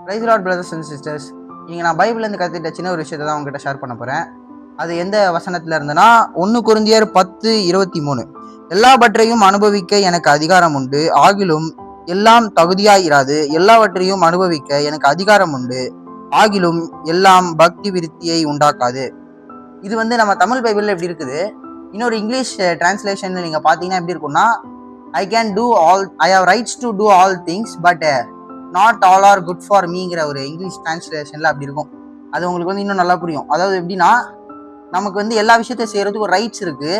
Price lord brothers and sisters. நீங்கள் நான் பைபிள்லேருந்து கற்றுக்கிட்ட சின்ன ஒரு விஷயத்தை தான் உங்ககிட்ட ஷேர் பண்ண போகிறேன். அது எந்த வசனத்தில் இருந்துன்னா 1 கொரிந்தியர் 10:23. எல்லாவற்றையும் அனுபவிக்க எனக்கு அதிகாரம் உண்டு, ஆகிலும் எல்லாம் தகுதியாயிராது. எல்லாவற்றையும் அனுபவிக்க எனக்கு அதிகாரம் உண்டு, ஆகிலும் எல்லாம் பக்தி விருத்தியை உண்டாக்காது. இது நம்ம தமிழ் பைபிளில் எப்படி இருக்குது. இன்னொரு இங்கிலீஷ் டிரான்ஸ்லேஷனில் நீங்கள் பார்த்தீங்கன்னா எப்படி இருக்கும்னா, I have rights to do all things but not all are good for மீங்கிற ஒரு இங்கிலீஷ் டிரான்ஸ்லேஷனில் அப்படி இருக்கும். அது உங்களுக்கு இன்னும் நல்லா புரியும். அதாவது எப்படின்னா, நமக்கு எல்லா விஷயத்தையும் செய்யறதுக்கு ஒரு ரைட்ஸ் இருக்கு,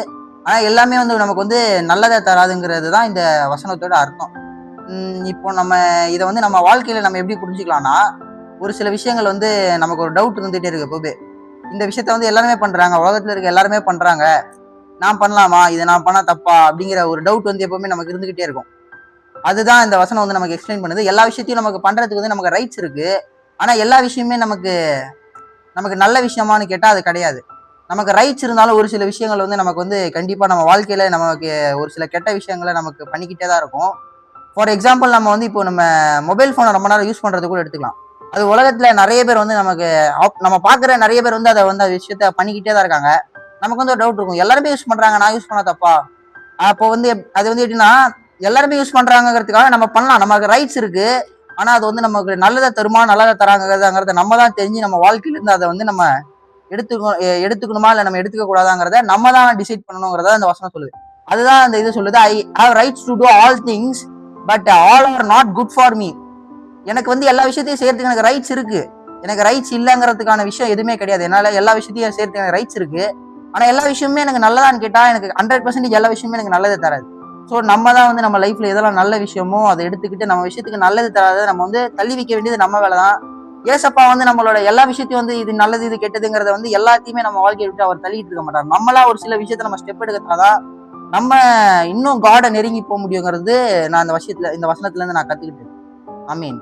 ஆனால் எல்லாமே நமக்கு நல்லதை தராதுங்கிறது தான் இந்த வசனத்தோட அர்த்தம். இப்போ நம்ம இதை நம்ம வாழ்க்கையில நம்ம எப்படி புரிஞ்சுக்கலாம்னா, ஒரு சில விஷயங்கள் நமக்கு ஒரு டவுட் இருந்துகிட்டே இருக்கு. எப்போவே இந்த விஷயத்த எல்லாருமே பண்றாங்க, உலகத்துல இருக்க எல்லாருமே பண்றாங்க, நான் பண்ணலாமா, இதை நான் பண்ணா தப்பா அப்படிங்கிற ஒரு டவுட் எப்பவுமே நமக்கு இருந்துகிட்டே இருக்கும். அதுதான் இந்த வசனம் நமக்கு எக்ஸ்பிளைன் பண்ணுது. எல்லா விஷயத்தையும் நமக்கு பண்றதுக்கு நமக்கு ரைட்ஸ் இருக்கு, ஆனா எல்லா விஷயமே நமக்கு நல்ல விஷயமானு கேட்டா அது கிடையாது. நமக்கு ரைட்ஸ் இருந்தாலும் ஒரு சில விஷயங்கள் நமக்கு கண்டிப்பா நம்ம வாழ்க்கையில நமக்கு ஒரு சில கெட்ட விஷயங்களை நமக்கு பண்ணிக்கிட்டே தான் இருக்கும். ஃபார் எக்ஸாம்பிள், நம்ம இப்போ நம்ம மொபைல் போனை ரொம்ப நேரம் யூஸ் பண்றது கூட எடுத்துக்கலாம். அது உலகத்துல நிறைய பேர் நமக்கு நம்ம பாக்குற நிறைய பேர் அதை விஷயத்த பண்ணிக்கிட்டே தான் இருக்காங்க. நமக்கு ஒரு டவுட் இருக்கும், எல்லாருமே யூஸ் பண்றாங்க, நான் யூஸ் பண்ண தப்பா? அப்போ அது எப்படின்னா, எல்லாருமே யூஸ் பண்றாங்கிறதுக்காக நம்ம பண்ணலாம், நமக்கு ரைட்ஸ் இருக்கு, ஆனா அது நமக்கு நல்லதை தருமா நல்லதை தராங்கிறத நம்ம தான் தெரிஞ்சு நம்ம வாழ்க்கையில இருந்து அதை நம்ம எடுத்துக்கணுமா இல்ல நம்ம எடுத்துக்க கூடாதாங்கிறத நம்ம தான் டிசைட் பண்ணணுங்கிறத அந்த வசனம் சொல்லுது. அதுதான் அந்த இது சொல்லுது, I have rights to do all things but all are not good for me. எனக்கு எல்லா விஷயத்தையும் செய்யறதுக்கு எனக்கு ரைட்ஸ் இருக்கு, எனக்கு ரைட்ஸ் இல்லைங்கிறதுக்கான விஷயம் எதுவுமே கிடையாது. என்னால எல்லா விஷயத்தையும் செய்யறதுக்கு எனக்கு ரைட்ஸ் இருக்கு, ஆனா எல்லா விஷயமே எனக்கு நல்லதான்னு கேட்டா எனக்கு 100% எல்லா விஷயமே எனக்கு நல்லதை தராது. ஸோ நம்ம தான் நம்ம லைஃப்ல எதெல்லாம் நல்ல விஷயமோ அதை எடுத்துக்கிட்டு நம்ம விஷயத்துக்கு நல்லது தராத நம்ம தள்ளி வைக்க வேண்டியது நம்ம வேலை தான். ஏசப்பா நம்மளோட எல்லா விஷயத்தையும் இது நல்லது இது கெட்டதுங்கிறத எல்லாத்தையுமே நம்ம வாழ்க்கையை விட்டு அவர் தள்ளிட்டு இருக்க மாட்டார். நம்மளா ஒரு சில விஷயத்த நம்ம ஸ்டெப் எடுக்கிறதாதான் நம்ம இன்னும் காடை நெருங்கி போக முடியுங்கிறது நான் இந்த வசனத்துல இருந்து நான் கத்துக்கிட்டேன். ஆமீன்.